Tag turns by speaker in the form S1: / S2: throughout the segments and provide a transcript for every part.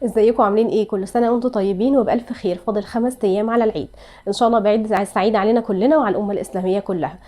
S1: ازيكم عاملين ايه؟ كل سنه وانتم طيبين وبالف خير. فاضل 5 ايام على العيد، ان شاء الله بعيد سعيد علينا كلنا وعلى الامه الاسلاميه كلها.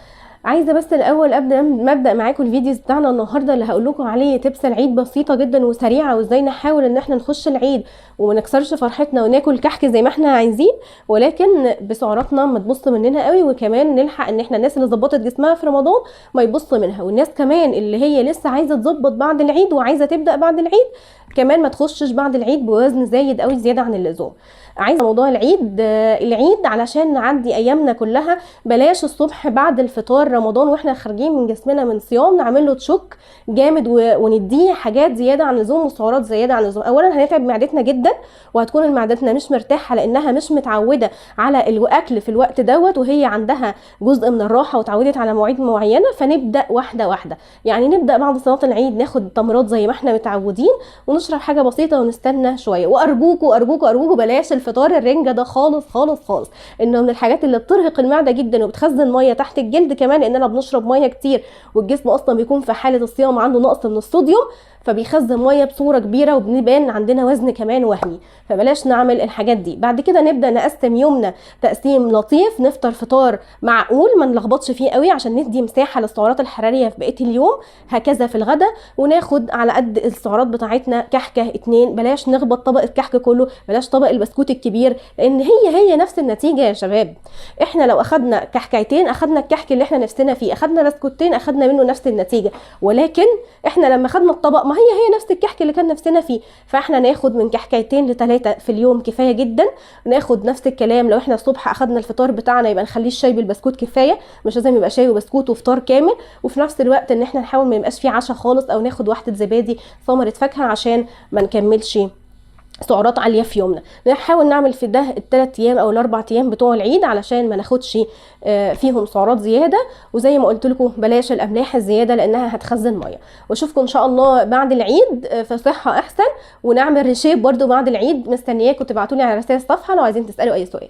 S1: عايزه بس الاول ابدا معاكم الفيديوز بتاعنا النهارده اللي هقول لكم عليه تبس العيد بسيطه جدا وسريعه، وازاي نحاول ان احنا نخش العيد وما نكسرش فرحتنا وناكل كحك زي ما احنا عايزين، ولكن بسعراتنا ما تبص مننا قوي، وكمان نلحق ان احنا الناس اللي ظبطت جسمها في رمضان ما يبص منها، والناس كمان اللي هي لسه عايزه تظبط بعد العيد وعايزه تبدا بعد العيد كمان ما تخشش بعد العيد بوزن زايد قوي زياده عن اللزوم. عايزه موضوع العيد علشان نعدي ايامنا كلها، بلاش الصبح بعد الفطار رمضان واحنا خارجين من جسمنا من صيام نعمل له تشوك جامد ونديه حاجات زياده عن اللزوم وسعرات زياده عن اللزوم. اولا هنتعب معدتنا جدا، وهتكون معدتنا مش مرتاحه لانها مش متعوده على الاكل في الوقت دوت، وهي عندها جزء من الراحه وتعودت على مواعيد معينه. فنبدا واحده واحده، يعني نبدا بعد صلاه العيد ناخد تمرات زي ما احنا متعودين ونشرب حاجه بسيطه ونستنى شويه. وارجوكوا ارجوكوا ارجوكوا بلاش الفطار الرنجه ده خالص خالص خالص، انه من الحاجات اللي بترهق المعده جدا وبتخزن ميه تحت الجلد كمان، لاننا بنشرب ميه كتير والجسم اصلا بيكون في حاله الصيام عنده نقص من الصوديوم، فبيخزن ميه بصوره كبيره وبنبان عندنا وزن كمان وهمي. فبلاش نعمل الحاجات دي. بعد كده نبدا نقسم يومنا تقسيم لطيف، نفطر فطار معقول ما نلخبطش فيه قوي عشان ندي مساحه للسعرات الحراريه في بقيه اليوم. هكذا في الغداء، وناخد على قد السعرات بتاعتنا كحكه 2. بلاش نخبط طبق الكحك كله، بلاش طبق البسكوت الكبير، لان هي نفس النتيجه يا شباب. احنا لو اخدنا كحكايتين اخدنا الكحك اللي احنا نفسنا فيه، اخدنا بسكوتين اخدنا منه نفس النتيجه، ولكن احنا لما خدنا الطبق ما هي نفس الكحك اللي كان نفسنا فيه. فاحنا ناخد من كحكايتين ل3 في اليوم كفايه جدا. ناخد نفس الكلام لو احنا الصبح اخدنا الفطار بتاعنا يبقى نخليه الشاي بالبسكوت كفايه، مش لازم يبقى شاي وبسكوت وفطار كامل. وفي نفس الوقت ان احنا نحاول ما يبقاش فيه عشاء خالص، او ناخد واحده زبادي ثمره فاكهه عشان ما نكملش سعرات عاليه في يومنا. نحاول نعمل في ده ال3 ايام او ال4 ايام بتوع العيد علشان ما ناخدش فيهم سعرات زياده. وزي ما قلت لكم بلاش الاملاح الزياده لانها هتخزن ميه. واشوفكم ان شاء الله بعد العيد في صحه احسن، ونعمل ريشيب برده بعد العيد. مستنياكم تبعتوا لي على رسائل الصفحه لو عايزين تسالوا اي سؤال.